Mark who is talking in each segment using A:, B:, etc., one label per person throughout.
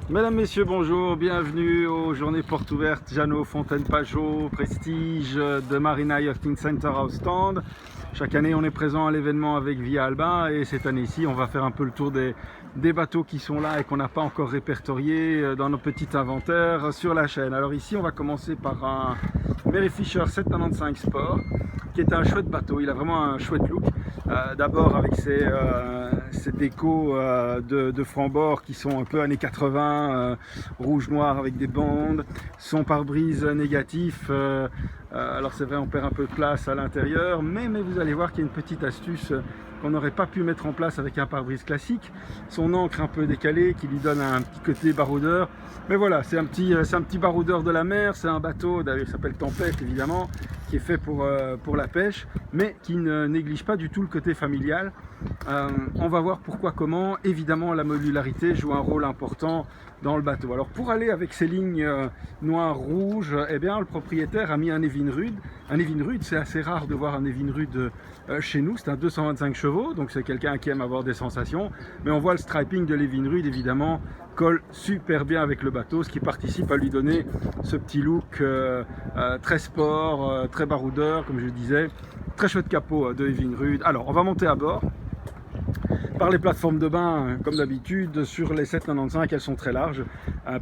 A: Mesdames, Messieurs, bonjour, bienvenue aux journées portes ouvertes Jeannot Fontaine-Pajot, Prestige de Marina Yachting Center à Ostende. Chaque année, on est présent à l'événement avec Via Alba et cette année-ci, on va faire un peu le tour des bateaux qui sont là et qu'on n'a pas encore répertoriés dans nos petits inventaires sur la chaîne. Alors ici, on va commencer par un Mary Fisher 795 Sport qui est un chouette bateau. Il a vraiment un chouette look. D'abord avec ses décos de franc-bord qui sont un peu années 80, rouge-noir avec des bandes, son pare-brise négatif. Alors c'est vrai, on perd un peu de place à l'intérieur, mais vous allez voir qu'il y a une petite astuce qu'on n'aurait pas pu mettre en place avec un pare-brise classique. Son encre un peu décalée qui lui donne un petit côté baroudeur. Mais voilà, c'est un petit baroudeur de la mer. C'est un bateau, d'ailleurs, qui s'appelle Tempête évidemment, qui est fait pour la pêche, mais qui ne néglige pas du tout le côté familial. On va voir pourquoi, comment. Évidemment, la modularité joue un rôle important dans le bateau. Alors pour aller avec ces lignes noires, rouges, eh bien le propriétaire a mis un Evinrude. Un Evinrude, c'est assez rare de voir un Evinrude chez nous. C'est un 225 chevaux, donc c'est quelqu'un qui aime avoir des sensations. Mais on voit le striping de l'Evinrude, évidemment, colle super bien avec le bateau, ce qui participe à lui donner ce petit look très sport, très baroudeur, comme je le disais. Très chouette capot de Evinrude. Alors, on va monter à bord par les plateformes de bain, comme d'habitude. Sur les 795, elles sont très larges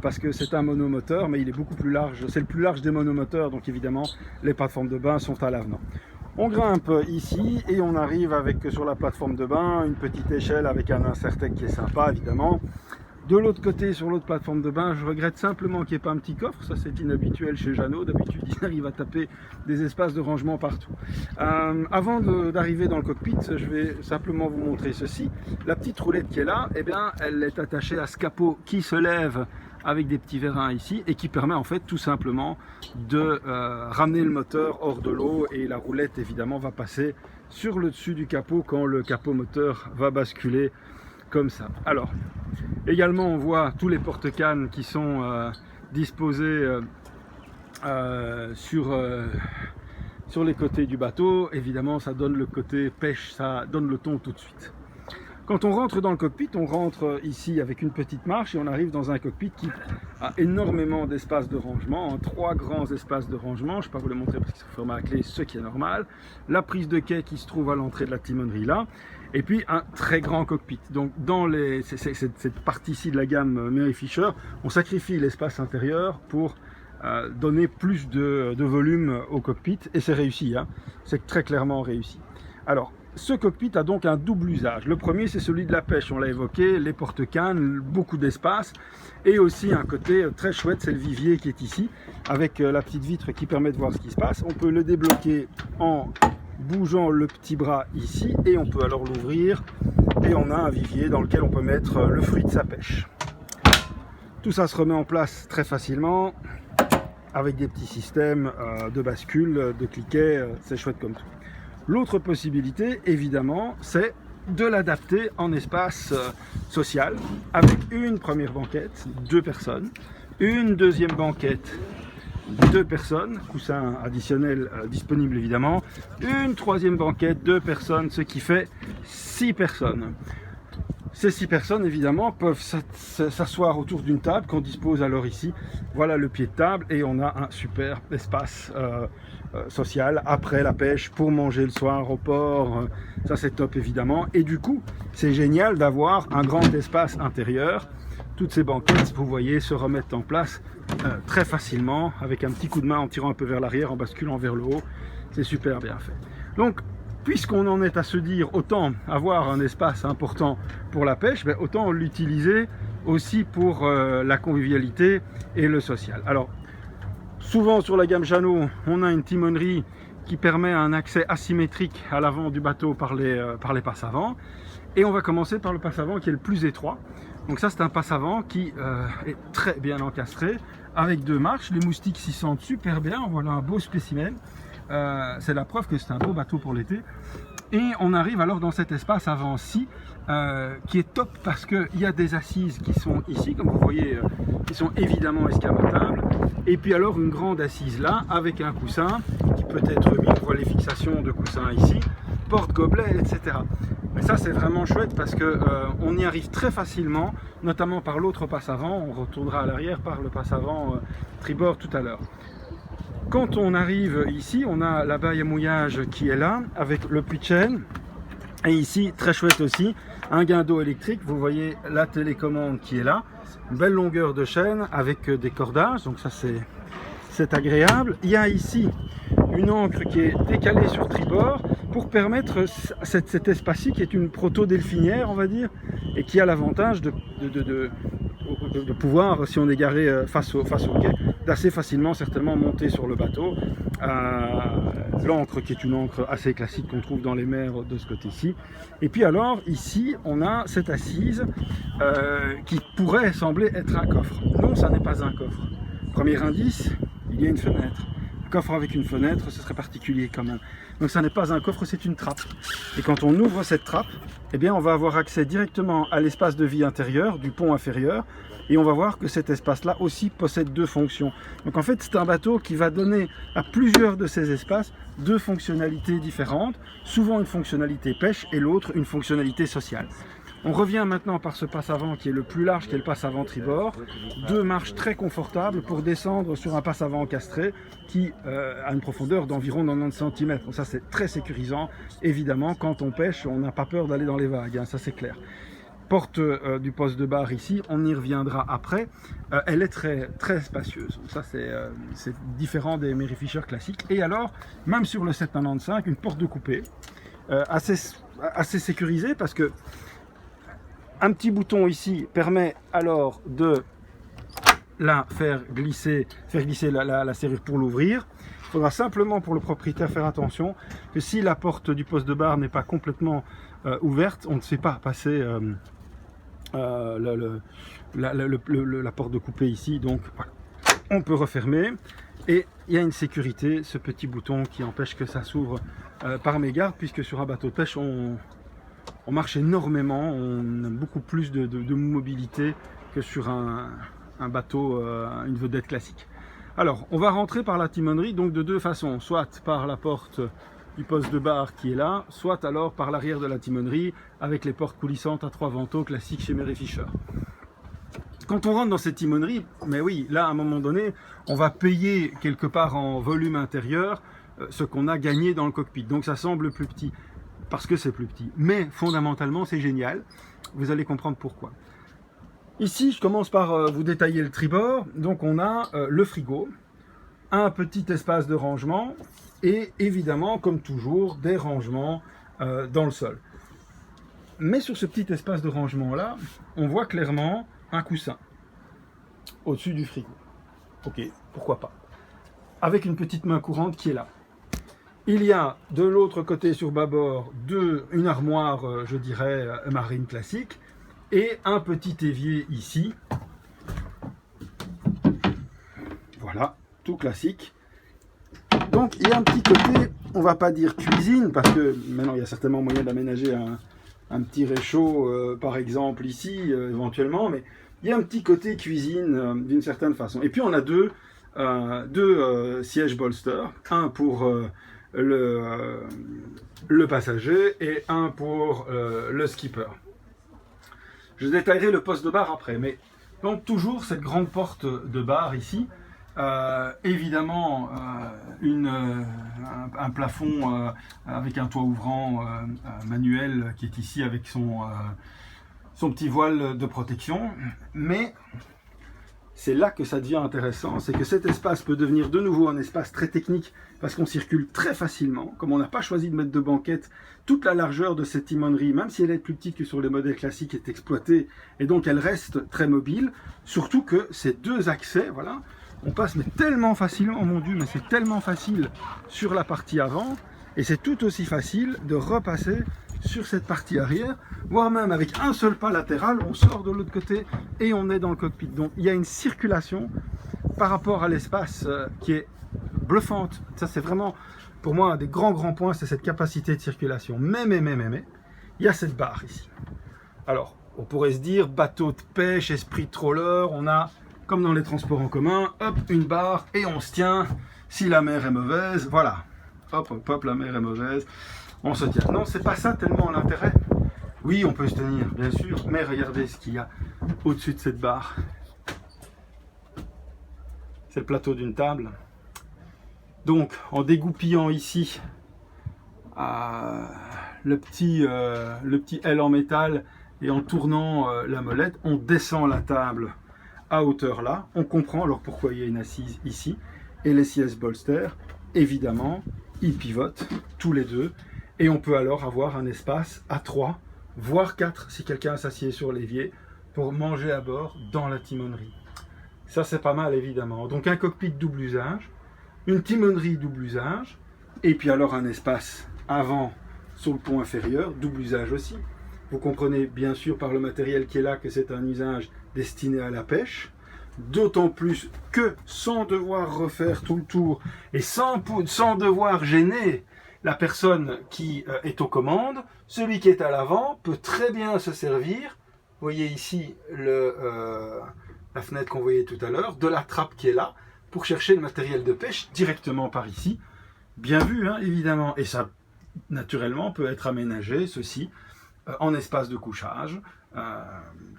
A: parce que c'est un monomoteur, mais il est beaucoup plus large. C'est le plus large des monomoteurs, donc évidemment, les plateformes de bain sont à l'avenant. On grimpe ici et on arrive avec, sur la plateforme de bain, une petite échelle avec un insertec qui est sympa, évidemment. De l'autre côté, sur l'autre plateforme de bain, je regrette simplement qu'il n'y ait pas un petit coffre. Ça, c'est inhabituel chez Jeannot. D'habitude, il arrive à taper des espaces de rangement partout. Avant d'arriver dans le cockpit, je vais simplement vous montrer ceci. La petite roulette qui est là, eh bien, elle est attachée à ce capot qui se lève avec des petits vérins ici et qui permet en fait tout simplement de ramener le moteur hors de l'eau, et la roulette évidemment va passer sur le dessus du capot quand le capot moteur va basculer comme ça. Alors également on voit tous les porte-cannes qui sont disposés sur les côtés du bateau. Évidemment ça donne le côté pêche, ça donne le ton tout de suite. Quand on rentre dans le cockpit, on rentre ici avec une petite marche et on arrive dans un cockpit qui a énormément d'espaces de rangement, 3 grands espaces de rangement. Je ne vais pas vous les montrer parce qu'ils sont fermés à clé, ce qui est normal. La prise de quai qui se trouve à l'entrée de la timonerie là. Et puis un très grand cockpit. Donc dans cette partie-ci de la gamme Mary Fisher, on sacrifie l'espace intérieur pour donner plus de volume au cockpit. Et c'est réussi, hein. C'est très clairement réussi. Alors, ce cockpit a donc un double usage. Le premier, c'est celui de la pêche, on l'a évoqué, les porte-cannes, beaucoup d'espace, et aussi un côté très chouette, c'est le vivier qui est ici, avec la petite vitre qui permet de voir ce qui se passe. On peut le débloquer en bougeant le petit bras ici, et on peut alors l'ouvrir, et on a un vivier dans lequel on peut mettre le fruit de sa pêche. Tout ça se remet en place très facilement, avec des petits systèmes de bascule, de cliquet, c'est chouette comme tout. L'autre possibilité, évidemment, c'est de l'adapter en espace social, avec une première banquette, 2 personnes, une deuxième banquette, 2 personnes, coussin additionnel disponible évidemment, une troisième banquette, 2 personnes, ce qui fait 6 personnes. Ces 6 personnes, évidemment, peuvent s'asseoir autour d'une table qu'on dispose alors ici. Voilà le pied de table et on a un super espace social après la pêche pour manger le soir au port. Ça, c'est top, évidemment. Et du coup, c'est génial d'avoir un grand espace intérieur. Toutes ces banquettes, vous voyez, se remettent en place très facilement avec un petit coup de main en tirant un peu vers l'arrière, en basculant vers le haut. C'est super bien fait. Donc, puisqu'on en est à se dire autant avoir un espace important pour la pêche, ben autant l'utiliser aussi pour la convivialité et le social. Alors, souvent sur la gamme Jeannot, on a une timonerie qui permet un accès asymétrique à l'avant du bateau par les passes avant. Et on va commencer par le passe avant qui est le plus étroit. Donc ça, c'est un passe avant qui est très bien encastré avec 2 marches. Les moustiques s'y sentent super bien. Voilà un beau spécimen. C'est la preuve que c'est un beau bateau pour l'été. Et on arrive alors dans cet espace avant-ci qui est top parce qu'il y a des assises qui sont ici, comme vous voyez, qui sont évidemment escamotables. Et puis alors une grande assise là avec un coussin qui peut être mis, on voit les fixations de coussin ici, porte-gobelet, etc. Et ça c'est vraiment chouette parce que on y arrive très facilement, notamment par l'autre passe avant. On retournera à l'arrière par le passe avant tribord tout à l'heure. Quand on arrive ici, on a la baille à mouillage qui est là, avec le puits de chêne. Et ici, très chouette aussi, un guindeau électrique. Vous voyez la télécommande qui est là. Une belle longueur de chaîne avec des cordages, donc ça c'est agréable. Il y a ici une ancre qui est décalée sur tribord pour permettre cet espace-ci qui est une proto-delphinière, on va dire, et qui a l'avantage de pouvoir, si on est garé face au quai, d'assez facilement certainement monter sur le bateau. L'ancre qui est une ancre assez classique qu'on trouve dans les mers de ce côté-ci. Et puis alors ici on a cette assise qui pourrait sembler être un coffre. Non, ça n'est pas un coffre. Premier indice, il y a une fenêtre. Un coffre avec une fenêtre, ce serait particulier quand même. Donc ça n'est pas un coffre, c'est une trappe. Et quand on ouvre cette trappe, eh bien on va avoir accès directement à l'espace de vie intérieur du pont inférieur. Et on va voir que cet espace-là aussi possède deux fonctions. Donc en fait, c'est un bateau qui va donner à plusieurs de ces espaces deux fonctionnalités différentes. Souvent une fonctionnalité pêche et l'autre une fonctionnalité sociale. On revient maintenant par ce passe avant qui est le plus large, qui est le passe avant tribord. Deux marches très confortables pour descendre sur un passe avant encastré qui a une profondeur d'environ 90 cm. Donc ça c'est très sécurisant. Évidemment, quand on pêche, on n'a pas peur d'aller dans les vagues, hein, ça c'est clair. Porte du poste de barre ici, on y reviendra après, elle est très spacieuse. Ça c'est différent des Mary Fisher classiques. Et alors, même sur le 795, une porte de coupée, assez sécurisée parce que un petit bouton ici permet alors de la faire glisser la serrure pour l'ouvrir. Il faudra simplement pour le propriétaire faire attention que si la porte du poste de barre n'est pas complètement ouverte, on ne sait pas passer la porte de coupée ici, donc voilà. On peut refermer et il y a une sécurité, ce petit bouton qui empêche que ça s'ouvre par mégarde, puisque sur un bateau de pêche on marche énormément, on a beaucoup plus de mobilité que sur un bateau, une vedette classique. Alors on va rentrer par la timonerie donc de deux façons, soit par la porte du poste de barre qui est là, soit alors par l'arrière de la timonerie avec les portes coulissantes à 3 vantaux classiques chez Mary Fisher. Quand on rentre dans cette timonerie, mais oui, là à un moment donné, on va payer quelque part en volume intérieur ce qu'on a gagné dans le cockpit. Donc ça semble plus petit parce que c'est plus petit, mais fondamentalement c'est génial. Vous allez comprendre pourquoi. Ici, je commence par vous détailler le tribord. Donc on a le frigo, un petit espace de rangement et évidemment, comme toujours, des rangements dans le sol. Mais sur ce petit espace de rangement là, on voit clairement un coussin au-dessus du frigo. Ok, pourquoi pas. Avec une petite main courante qui est là. Il y a de l'autre côté sur bâbord une armoire, je dirais, marine classique, et un petit évier ici. Voilà, tout classique. Donc il y a un petit côté, on va pas dire cuisine, parce que maintenant il y a certainement moyen d'aménager un petit réchaud, par exemple ici, éventuellement, mais il y a un petit côté cuisine d'une certaine façon. Et puis on a deux sièges bolster, un pour le passager et un pour le skipper. Je détaillerai le poste de barre après, mais donc toujours cette grande porte de barre ici, évidemment un plafond avec un toit ouvrant manuel qui est ici avec son petit voile de protection, mais c'est là que ça devient intéressant, c'est que cet espace peut devenir de nouveau un espace très technique parce qu'on circule très facilement. Comme on n'a pas choisi de mettre de banquette, toute la largeur de cette timonerie, même si elle est plus petite que sur les modèles classiques, est exploitée et donc elle reste très mobile. Surtout que ces deux accès, voilà, on passe mais tellement facilement, oh mon Dieu, mais c'est tellement facile sur la partie avant et c'est tout aussi facile de repasser sur cette partie arrière, voire même avec un seul pas latéral, on sort de l'autre côté et on est dans le cockpit. Donc il y a une circulation par rapport à l'espace qui est bluffante. Ça c'est vraiment pour moi un des grands points, c'est cette capacité de circulation. Mais, il y a cette barre ici. Alors, on pourrait se dire, bateau de pêche, esprit de trawler, on a, comme dans les transports en commun, hop, une barre et on se tient. Si la mer est mauvaise, voilà, hop, la mer est mauvaise, on se tient. Non, c'est pas ça tellement l'intérêt. Oui, on peut se tenir, bien sûr, mais regardez ce qu'il y a au-dessus de cette barre. C'est le plateau d'une table. Donc, en dégoupillant ici le petit L en métal et en tournant la molette, on descend la table à hauteur là. On comprend alors pourquoi il y a une assise ici. Et les sièges bolster, évidemment, ils pivotent tous les deux. Et on peut alors avoir un espace à 3, voire 4 si quelqu'un s'assied sur l'évier pour manger à bord dans la timonerie. Ça, c'est pas mal, évidemment. Donc, un cockpit double usage, une timonerie double usage, et puis alors un espace avant sur le pont inférieur, double usage aussi. Vous comprenez bien sûr par le matériel qui est là que c'est un usage destiné à la pêche, d'autant plus que sans devoir refaire tout le tour et sans devoir gêner la personne qui est aux commandes, celui qui est à l'avant peut très bien se servir. Vous voyez ici la fenêtre qu'on voyait tout à l'heure, de la trappe qui est là, pour chercher le matériel de pêche directement par ici. Bien vu, hein, évidemment. Et ça, naturellement, peut être aménagé, ceci, en espace de couchage,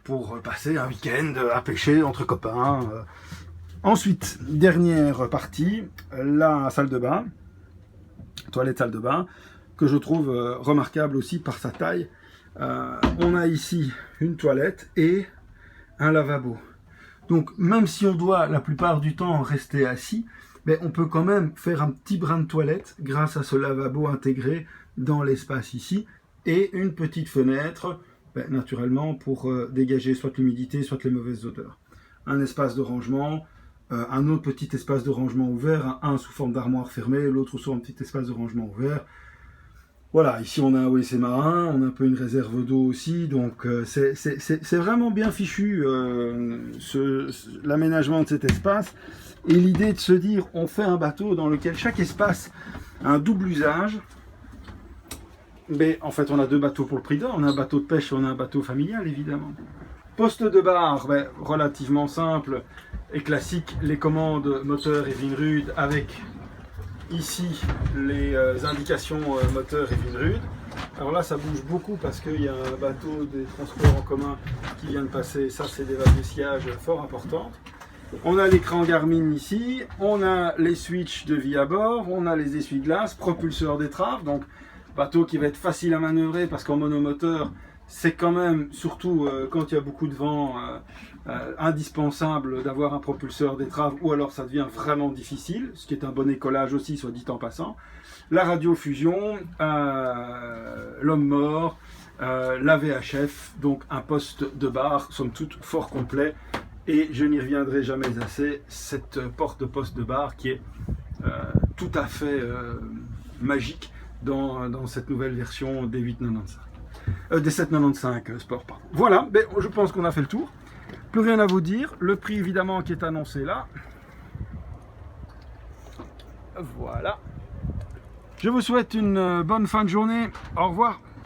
A: pour passer un week-end à pêcher entre copains. Ensuite, dernière partie, la salle de bain, toilette salle de bain, que je trouve remarquable aussi par sa taille. On a ici une toilette et un lavabo. Donc, même si on doit la plupart du temps rester assis, mais on peut quand même faire un petit brin de toilette grâce à ce lavabo intégré dans l'espace ici et une petite fenêtre, naturellement pour dégager soit l'humidité, soit les mauvaises odeurs. Un espace de rangement, un autre petit espace de rangement ouvert, un sous forme d'armoire fermée, l'autre sous un petit espace de rangement ouvert. Voilà, ici on a un WC marin, on a un peu une réserve d'eau aussi, donc c'est vraiment bien fichu l'aménagement de cet espace. Et l'idée de se dire, on fait un bateau dans lequel chaque espace a un double usage. Mais en fait, on a deux bateaux pour le prix d'un, on a un bateau de pêche et on a un bateau familial, évidemment. Poste de barre, relativement simple et classique, les commandes moteur et Vinrud avec ici les indications moteur et Vinrud. Alors là, ça bouge beaucoup parce qu'il y a un bateau des transports en commun qui vient de passer. Ça, c'est des valves de sillage fort importantes. On a l'écran Garmin ici, on a les switches de vie à bord, on a les essuie-glaces, propulseur d'étrave, donc bateau qui va être facile à manœuvrer parce qu'en monomoteur, c'est quand même, surtout quand il y a beaucoup de vent, indispensable d'avoir un propulseur d'étrave ou alors ça devient vraiment difficile, ce qui est un bon écolage aussi, soit dit en passant. La radiofusion, l'homme mort, la VHF, donc un poste de barre, somme toute fort complet. Et je n'y reviendrai jamais assez, cette porte de poste de barre qui est tout à fait magique dans cette nouvelle version des 895. Des 795 Sport, pardon. Voilà, mais je pense qu'on a fait le tour. Plus rien à vous dire. Le prix évidemment qui est annoncé là. Voilà. Je vous souhaite une bonne fin de journée. Au revoir.